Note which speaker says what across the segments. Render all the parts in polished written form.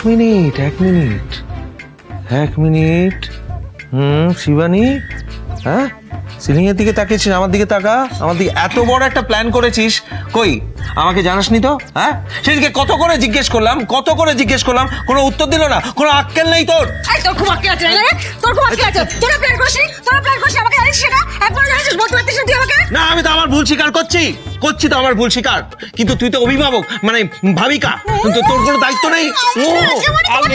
Speaker 1: Minute Shivani, হ্যাঁ ceiling এর দিকে তাকিয়েছিস, আমার দিকে তাকা। আমার দিকে এত বড় একটা প্ল্যান করেছিস, কই আমাকে জানাসনি তো? হ্যাঁ সেদিকে কত করে জিজ্ঞেস করলাম, কোনো উত্তর দিল না। কোনো আক্কেল নেই তোর?
Speaker 2: তোর খুব আক্কেল আছে রে, তোর খুব আক্কেল আছে। তোরা প্ল্যান করছিস, আমাকে জানিস সেটা একবার জানিস, বলতে পারতিস না তুই আমাকে?
Speaker 1: না, আমি তো আমার ভুল স্বীকার করছি তো আমার ভুল স্বীকার, কিন্তু তুই তো অভিভাবক, মানে ভাবিকা, তোর কোনো দায়িত্ব নেই।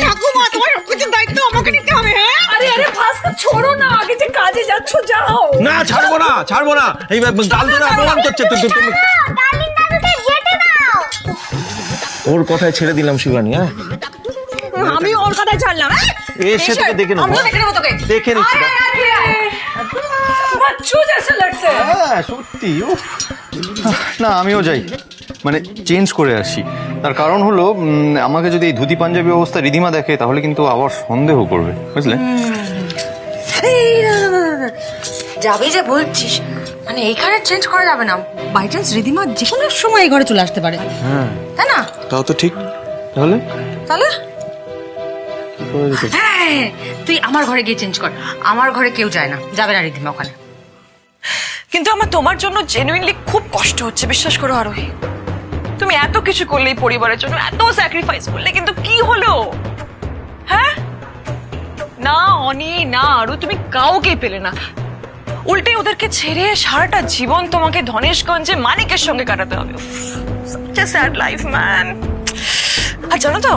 Speaker 2: ঠাকুমা, তোমার সবকিছুর দায়িত্ব আমাকে নিতে হবে। হ্যাঁ
Speaker 3: আরে ভাস্কর ছোড়ো না, আগে যে কাজে যাচ্ছ যাও।
Speaker 1: না, ছাড়বো না। এই গাল ধরে অপমান করছে। ওর কথায় ছেড়ে দিলাম শিবানী। হ্যাঁ
Speaker 2: আমি ওর কথাই ছাড়লাম।
Speaker 1: এর সাথে দেখে নেবো, দেখে নিচ্ছি।
Speaker 4: হ্যাঁ সত্যি। না আমিও যাই, মানে চেঞ্জ করে আসি। তার কারণ হলো আমাকে যদি এই ধুতি পাঞ্জাবি অবস্থা রিধিমা দেখে তাহলে কিন্তু আবার সন্দেহ করবে, বুঝলে?
Speaker 2: যাবে যে বলছিস, মানে এইখানে চেঞ্জ করা যাবে না। বাই চান্স রিধিমা যে কোনো সময় এই ঘরে চলে আসতে পারে, তাই না?
Speaker 1: তাও তো ঠিক। তাহলে
Speaker 2: হ্যাঁ, তুই আমার ঘরে গিয়ে চেঞ্জ কর। আমার ঘরে কেউ যায় না, যাবে না রিধিমা ওখানে।
Speaker 3: কিন্তু আমার তোমার জন্য জেনুইনলি খুব কষ্ট হচ্ছে, বিশ্বাস করো আরোহী। তুমি এত কিছু করলে এই পরিবারের জন্য, এত স্যাক্রিফাইস করলে, কিন্তু কি হলো? হ্যাঁ না অনি না আরু, তুমি কাউকেই পেলে না। উল্টে ওদেরকে ছেড়ে সারাটা জীবন তোমাকে ধনেশগঞ্জে মানিকের সঙ্গে কাটাতে হবে। Such a sad life, man. আর জানো তো,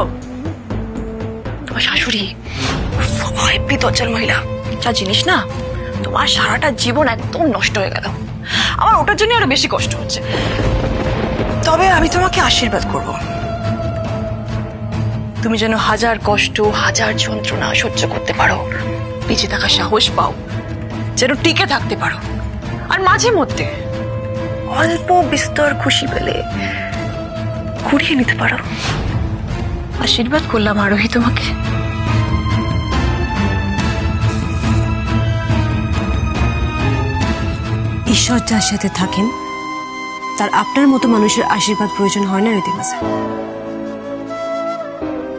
Speaker 3: তোমার শাশুড়ি হেব্বি দজ্জাল মহিলা। যা জিনিস না, তোমার সারাটা জীবন একদম নষ্ট হয়ে গেল। আমার ওটার জন্য আরো বেশি কষ্ট হচ্ছে। তবে আমি তোমাকে আশীর্বাদ করব, তুমি যেন হাজার কষ্ট, হাজার যন্ত্রণা সহ্য করতে পারো, বেঁচে থাকার সাহস পাও, যেন টিকে থাকতে পারো, আর মাঝে মধ্যে অল্প বিস্তর খুশি পেলে কুড়িয়ে নিতে পারো। আশীর্বাদ করলাম আরোহী তোমাকে।
Speaker 5: ঈশ্বর যার সাথে থাকেন তার আপনার মতো মানুষের আশীর্বাদ প্রয়োজন হয় না রিধিমা স্যার।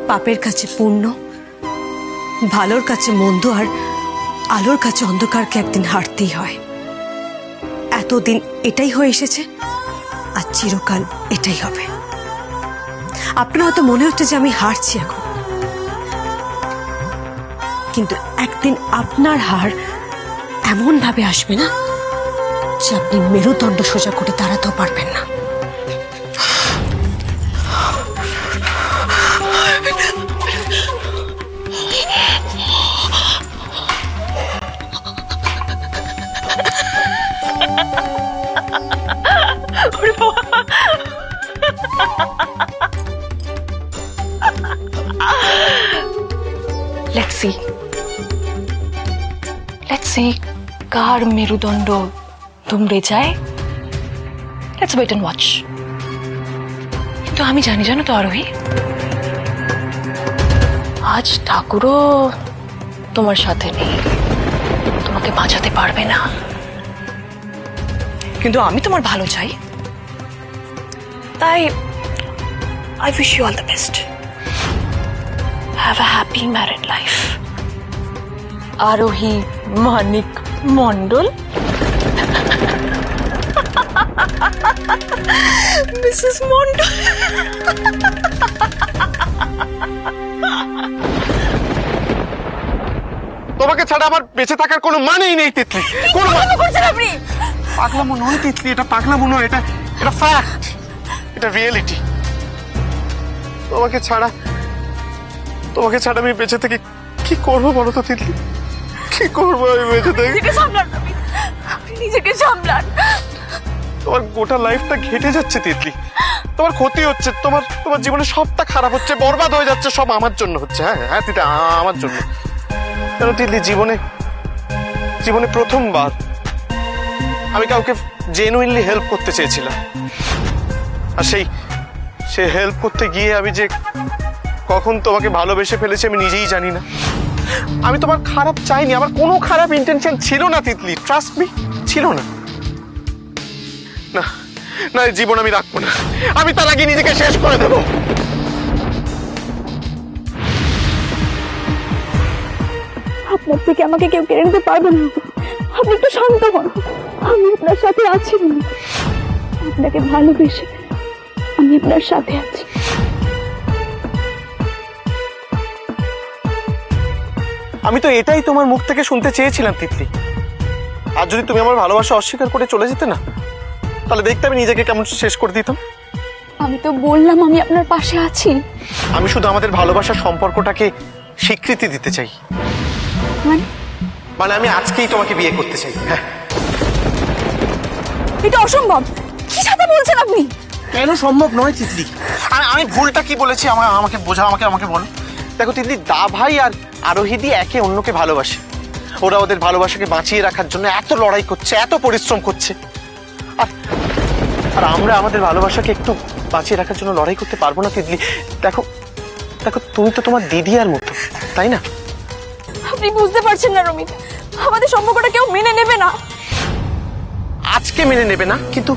Speaker 5: পাপের কাছে পুণ্য, ভালোর কাছে মন্দ, আর আলোর কাছে অন্ধকারকে একদিন হারতেই হয়। এতদিন এটাই হয়ে এসেছে, আর চিরকাল এটাই হবে। আপনার হয়তো মনে হচ্ছে যে আমি হারছি এখন, কিন্তু একদিন আপনার হার এমন ভাবে আসবে না যে আপনি মেরুদণ্ড সোজা করে দাঁড়াতেও পারবেন না।
Speaker 3: Let's see কার মেরুদণ্ড দুমড়ে যায়। Let's wait and watch. কিন্তু আমি জানি, জানো তো আরোহী, আজ ঠাকুরও তোমার সাথে নেই, তোমাকে বাঁচাতে পারবে না। কিন্তু আমি তোমার ভালো চাই, তাই I wish you all the best. Have a happy married life. আরোহী মানিক মন্ডল, মিসেস মন্ডল।
Speaker 4: তোমাকে ছাড়া আমার বেঁচে থাকার কোনো মানেই নেই তিতলি। কোনো
Speaker 3: করছেন আপনি?
Speaker 4: পাগলামো নয় তিতলি, এটা পাগলামো নয়, এটা ফ্যাক্ট, এটা রিয়েলিটি। তোমাকে ছাড়া আমি বেঁচে থেকে কি করবো বলো তো তিতলি? কি করবো আমি বেঁচে থেকে?
Speaker 3: নিজেকে সামলান, আপনি নিজেকে সামলান।
Speaker 4: তোমার গোটা লাইফটা ঘেটে যাচ্ছে তিতলি, তোমার ক্ষতি হচ্ছে, তোমার জীবনে সবটা খারাপ হচ্ছে, বরবাদ হয়ে যাচ্ছে, সব আমার জন্য হচ্ছে। হ্যাঁ তিতলি, আমার জন্য। কেন তিতলি, জীবনে প্রথমবার আমি কাউকে জেনুইনলি হেল্প করতে চেয়েছিলাম, আর সেই হেল্প করতে গিয়ে আমি যে কখন তোমাকে ভালোবেসে ফেলেছি আমি নিজেই জানি না। আমি তোমার খারাপ চাইনি, আমার কোনো খারাপ ইন্টেনশন ছিল না তিতলি, ট্রাস্ট মি, ছিল না। না এই জীবন আমি রাখবো না, আমি তার আগে নিজেকে শেষ করে দেবো।
Speaker 6: আপনার থেকে আমাকে কেউ কেড়ে নিতে পারবে না। আপনি একটু শান্ত হন, আমি আপনার সাথে আছি। আপনাকে ভালোবেসে আমি আপনার সাথে আছি।
Speaker 4: আমি তো এটাই তোমার মুখ থেকে শুনতে চেয়েছিলাম তিতলি। আর যদি তুমি আমার ভালোবাসা অস্বীকার করে চলে যেতে না, তাহলে দেখতে আমি নিজেকে কেমন শেষ করে দিতাম।
Speaker 6: আমি তো বললাম আমি আপনার পাশে আছি।
Speaker 4: আমি শুধু আমাদের ভালোবাসার সম্পর্কটাকে স্বীকৃতি দিতে চাই। মানে আমি আজকেই তোমাকে বিয়ে করতে চাই। হ্যাঁ,
Speaker 6: এটা অসম্ভব। কি সাথে বলছেন আপনি?
Speaker 4: কেন সম্ভব নয় তিতলি? আমি ভুলটা কি বলেছি আমাকে বোঝাও, আমাকে বলো। দেখো তিতলি, দা ভাই আর আরোহীদি একে অন্যকে ভালোবাসে। ওরা ওদের ভালোবাসাকে বাঁচিয়ে রাখার জন্য এত লড়াই করছে, এত পরিশ্রম করছে। আর আমরা আমাদের ভালোবাসাকে একটু বাঁচিয়ে রাখার জন্য লড়াই করতে পারবো না তিতলি? দেখো দেখো, তুমি তো তোমার দিদি আর মতো, তাই না?
Speaker 6: আপনি বুঝতে পারছেন না রমিত, আমাদের সম্পর্কটা কেউ মেনে নেবে না।
Speaker 4: আজকে মেনে নেবে না, কিন্তু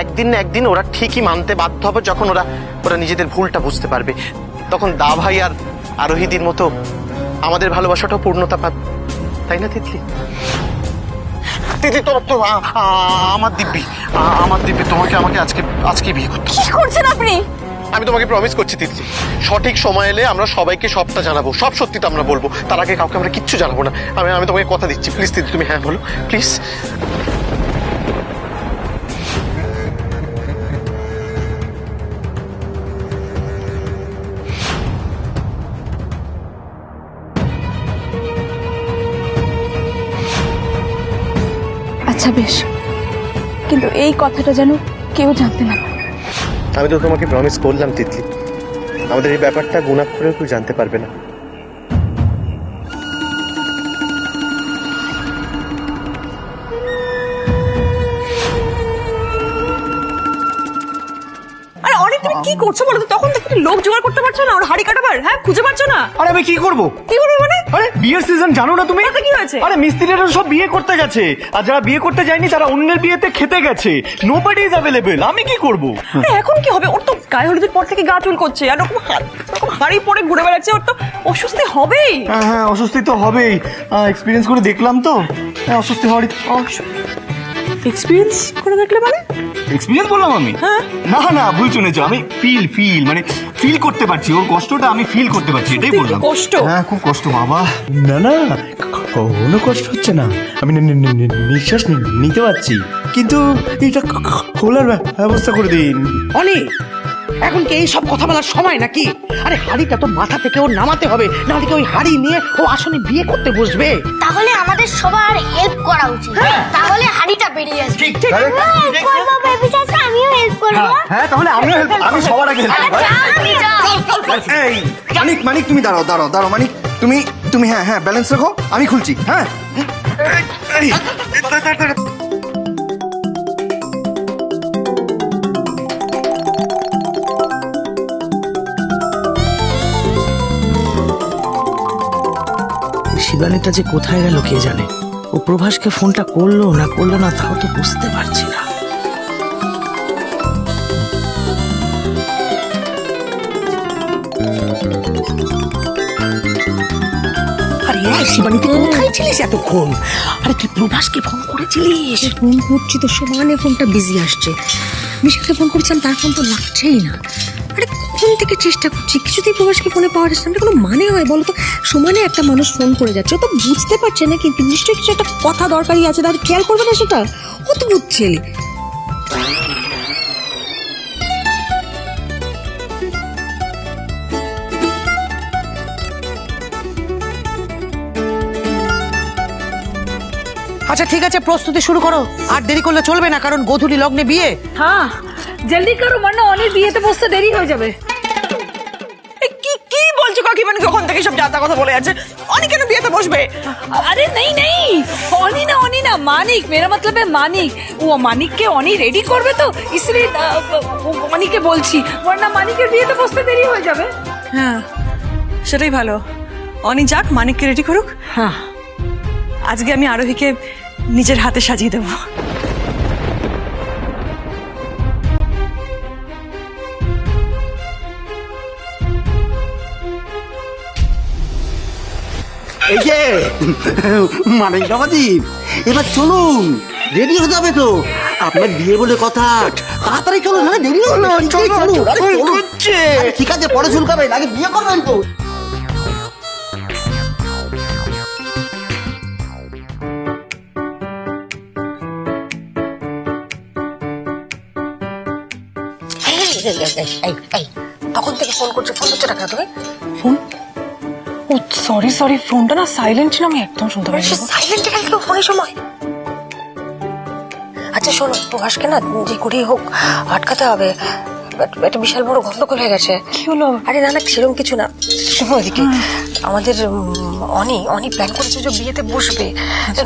Speaker 4: একদিন না একদিন ওরা ঠিকই মানতে বাধ্য হবে, যখন ওরা নিজেদের ভুলটা বুঝতে পারবে। তখন দা ভাই আর আরোহীদির মতো আমাদের ভালোবাসাটাও পূর্ণতা পাবে, তাই না তিতলি? দিদি, তো আমার দিব্যি তোমাকে আমাকে আজকে বিয়ে করতে হবে।
Speaker 6: কি করছেন আপনি?
Speaker 4: আমি তোমাকে প্রমিস করছি তিতলি, সঠিক সময় এলে আমরা সবাইকে সবটা জানাবো, সব সত্যি তো আমরা বলবো। তার আগে কাউকে আমরা কিচ্ছু জানাবো না। আমি তোমাকে কথা দিচ্ছি। প্লিজ তিতলি, তুমি হ্যাঁ বলো প্লিজ।
Speaker 6: আচ্ছা বেশ, কিন্তু এই কথাটা যেন কেউ জানতে না পারে।
Speaker 4: আমি তো তোমাকে প্রমিস করলাম তিতলি, আমাদের এই ব্যাপারটা গুণাক্ষরেও কেউ জানতে পারবে না।
Speaker 3: আরে অনেক তুমি কি করছো বলো তো? তখন তো তুমি লোক জোগাড় করতে পারছো না, ওর হাড়ি কাটাবার, হ্যাঁ খুঁজে পাচ্ছ না?
Speaker 7: আরে আমি কি করব?
Speaker 3: কি করবে মানে?
Speaker 7: আরে বিয়ের সিজন জানো না তুমি?
Speaker 3: তাতে কি হয়েছে?
Speaker 7: আরে মিস্ত্রিরা সব বিয়ে করতে গেছে, আর যারা বিয়ে করতে যায়নি তারা অন্যের বিয়েতে খেতে গেছে। Nobody is available. আমি কি করব?
Speaker 3: আরে এখন কি হবে? ওর তো গায়ে হলুদের পর থেকে গা চুল করছে, আর ওরকম হাড়ি পরে ঘুরে বেড়াচ্ছে, ওর তো অস্বস্তি হবেই।
Speaker 7: হ্যাঁ, অস্বস্তি তো হবেই। এক্সপিরিয়েন্স করে দেখলাম তো, হ্যাঁ, অস্বস্তি হওয়ারই।
Speaker 3: এক্সপিরিয়েন্স করে দেখলে মানে?
Speaker 7: এক্সপিরিয়েন্স বললাম আমি?
Speaker 3: হ্যাঁ।
Speaker 7: না ভুল শুনেছো। আমি ফিল করতে পারছি, ওর কষ্টটা আমি ফিল করতে পারছি, এটাই বললাম।
Speaker 3: কষ্ট?
Speaker 7: হ্যাঁ, খুব কষ্ট বাবা।
Speaker 8: না কোনো কষ্ট হচ্ছে না, আমি নিঃশ্বাস নিতে পারছি, কিন্তু এটা খোলার ব্যবস্থা করে দিন।
Speaker 9: অনেক এখন কি এই সব কথা বলার সময় নাকি? আরে হাড়িটা তো মাথা থেকে ওর নামাতে হবে, নাহলে কি ওই হাড়ি নিয়ে ও আসলে বিয়ে করতে বসবে?
Speaker 10: তাহলে আমাদের সবার হেল্প করা উচিত, তাহলে হাড়িটা বেরিয়ে আসবে।
Speaker 9: ঠিক
Speaker 10: করবো বেবি চাচা, আমিও হেল্প করবো।
Speaker 7: হ্যাঁ, তাহলে আমিও আমি সবার আগে help করবো।
Speaker 8: এই মানিক তুমি দাঁড়াও মানিক, তুমি হ্যাঁ ব্যালেন্স রাখো, আমি খুলছি। হ্যাঁ,
Speaker 9: শিবানীটা যে কোথায় গেল কে জানে। ও প্রভাসকে ফোনটা করলো না তাও তো বুঝতে পারছি না। আরে শিবানী, তুই কোথায় ছিলিস এতক্ষণ? আরে তুই প্রভাসকে ফোন করেছিলিস?
Speaker 2: ফোন করছি তো সমানে ফোনটা বিজি আসছে। মিশাকে ফোন করেছিলাম, তার ফোন তো লাগছেই না। আরে কখন থেকে চেষ্টা করছি, কিছুতেই প্রভাসকে ফোনে পাওয়া যাচ্ছে না। কোনো মানে হয় বলো তো? সমানে একটা মানুষ ফোন করে যাচ্ছে, ও তো বুঝতে পারছে না কিন্তু নিশ্চয়ই কিছু একটা কথা দরকারি আছে, তাহলে খেয়াল করবে না সেটা? অদ্ভুত ছেলে।
Speaker 9: আচ্ছা ঠিক আছে, প্রস্তুতি শুরু করো। আর দেরি করলে চলবে না, কারণ গোধূলি লগ্নে বিয়ে।
Speaker 6: হ্যাঁ জলদি করো, মানে অনেক বিয়েতে বসতে দেরি হয়ে যাবে।
Speaker 3: কি বলছো কাকিমানি? কখন থেকে সব যাতা কথা বলে যাচ্ছে? অনেক কেন বিয়েতে বসবে?
Speaker 6: अरे नहीं অনি না মানিক, मेरा मतलब है मानिक। वो मानिकকে অনি রেডি করবে তো, इसलिए অনিকে বলছি, वरना মানিকের বিয়েতে বসতে দেরি হয়ে যাবে।
Speaker 3: হ্যাঁ সেটাই ভালো। অনি যাক, মানিককে রেডি করুক।
Speaker 9: হ্যাঁ,
Speaker 3: আজকে আমি আরোহীকে নিজের হাতে সাজিয়ে দেবো।
Speaker 11: এই যে মানে বাবাজি, এবার চলুন, রেডি হতে হবে তো, আপনার বিয়ে বলে কথা, তাড়াতাড়ি চলুন, না দেরি হলো না, চলুন, আরে চলুন। আরে ঠিক আছে, পরে চুলকাবেন, আগে বিয়ে করবেন তো।
Speaker 2: এই তখন থেকে ফোন করছো, ফোন করছো টাকা তুমি?
Speaker 3: ফোন ও সরি ফোনটা না সাইলেন্ট ছিল, আমি একদম শুনতে পাইনি।
Speaker 2: সাইলেন্ট গেল তো ফোনের সময়। আচ্ছা শোনো, প্রভাসকে না যে করেই হোক আটকাতে হবে, একটা বিশাল বড় গন্ডগোল হয়ে গেছে।
Speaker 3: কি হলো?
Speaker 2: আরে না সেরকম কিছু না, শোনো এদিকে, আমাদের অনি প্ল্যান করেছে যে বিয়েতে বসবে,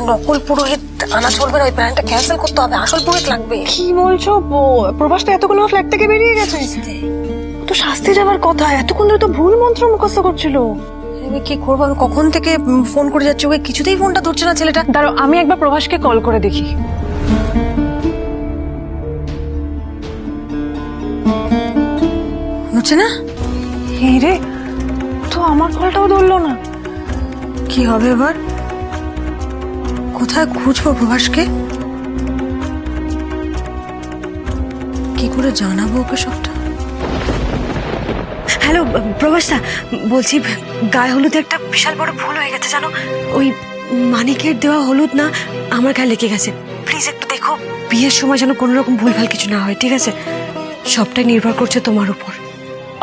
Speaker 2: নকল পুরোহিত আনা চলবে না, ওই প্ল্যানটা ক্যান্সেল করতে হবে, আসল পুরোহিত লাগবে।
Speaker 3: কি বলছো? প্রভাস তো এতগুলো ফ্ল্যাট থেকে বেরিয়ে গেছে, তো শাস্তি যাবার কথা, এতক্ষণ ধরে তো ভুল মন্ত্র মুখস্থ করছিল।
Speaker 2: আমি কি করবো, আমি কখন থেকে ফোন করে যাচ্ছি, ওকে কিছুতেই ফোনটা ধরছে না ছেলেটা।
Speaker 3: দাঁড়াও, আমি একবার প্রভাসকে কল করে দেখি।
Speaker 2: হচ্ছে না?
Speaker 3: এই রে, তো আমার কলটাও ধরলো না।
Speaker 2: কি হবে এবার? কোথায় খুঁজবো প্রভাসকে? কি করে জানাবো ওকে সবটা?
Speaker 5: হ্যালো প্রভাসদা, বলছি গায়ে হলুদে একটা বিশাল বড় ভুল হয়ে গেছে জানো। ওই মানিকের দেওয়া হলুদ না আমার গায়ে লেগে গেছে। প্লিজ একটু দেখো, বিয়ের সময় যেন কোনো রকম ভুলভাল কিছু না হয়, ঠিক আছে? সবটাই নির্ভর করছে তোমার উপর।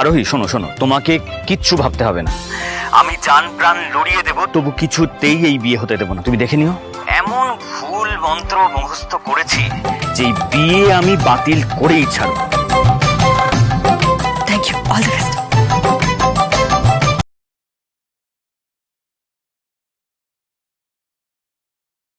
Speaker 12: আরোহী শোনো শোনো, তোমাকে কিচ্ছু ভাবতে হবে না, আমি জান প্রাণ লড়িয়ে দেবো, তবু কিছুতেই এই বিয়ে হতে দেবো না। তুমি দেখে নিও, এমন ভুল মন্ত্র মুখস্থ করেছি যে বিয়ে আমি বাতিল করেই ছাড়বো।